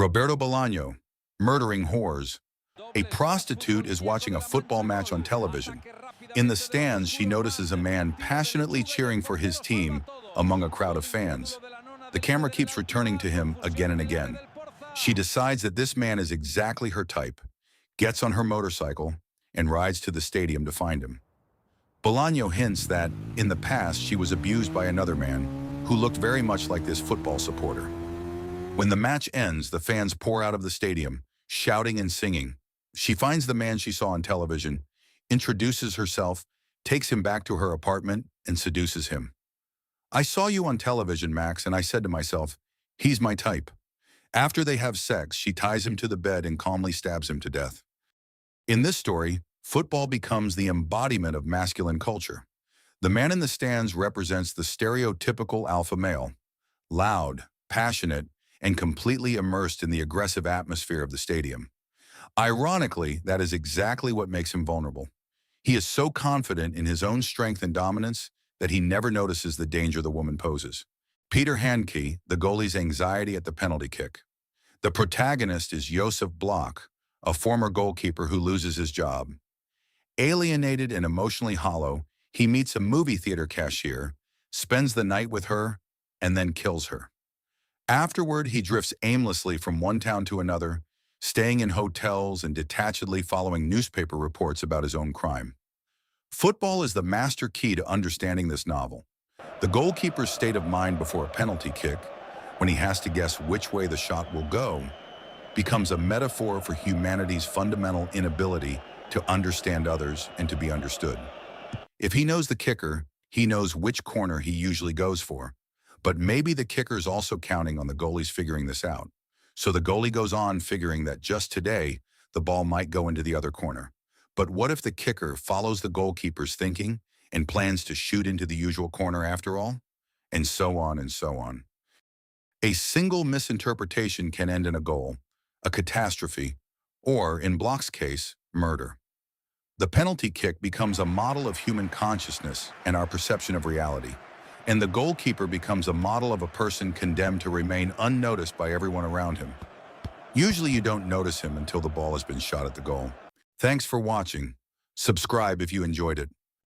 Roberto Bolaño, murdering whores. A prostitute is watching a football match on television. In the stands, she notices a man passionately cheering for his team among a crowd of fans. The camera keeps returning to him again and again. She decides that this man is exactly her type, gets on her motorcycle, and rides to the stadium to find him. Bolaño hints that, in the past, she was abused by another man who looked very much like this football supporter. When the match ends, the fans pour out of the stadium, shouting and singing. She finds the man she saw on television, introduces herself, takes him back to her apartment, and seduces him. "I saw you on television, Max, and I said to myself, he's my type." After they have sex, she ties him to the bed and calmly stabs him to death. In this story, football becomes the embodiment of masculine culture. The man in the stands represents the stereotypical alpha male, loud, passionate, and completely immersed in the aggressive atmosphere of the stadium. Ironically, that is exactly what makes him vulnerable. He is so confident in his own strength and dominance that he never notices the danger the woman poses. Peter Handke, the goalie's anxiety at the penalty kick. The protagonist is Josef Block, a former goalkeeper who loses his job. Alienated and emotionally hollow, he meets a movie theater cashier, spends the night with her, and then kills her. Afterward, he drifts aimlessly from one town to another, staying in hotels and detachedly following newspaper reports about his own crime. Football is the master key to understanding this novel. The goalkeeper's state of mind before a penalty kick, when he has to guess which way the shot will go, becomes a metaphor for humanity's fundamental inability to understand others and to be understood. If he knows the kicker, he knows which corner he usually goes for. But maybe the kicker's also counting on the goalie's figuring this out. So the goalie goes on figuring that just today, the ball might go into the other corner. But what if the kicker follows the goalkeeper's thinking and plans to shoot into the usual corner after all? And so on and so on. A single misinterpretation can end in a goal, a catastrophe, or, in Block's case, murder. The penalty kick becomes a model of human consciousness and our perception of reality. And the goalkeeper becomes a model of a person condemned to remain unnoticed by everyone around him. Usually you don't notice him until the ball has been shot at the goal. Thanks for watching. Subscribe if you enjoyed it.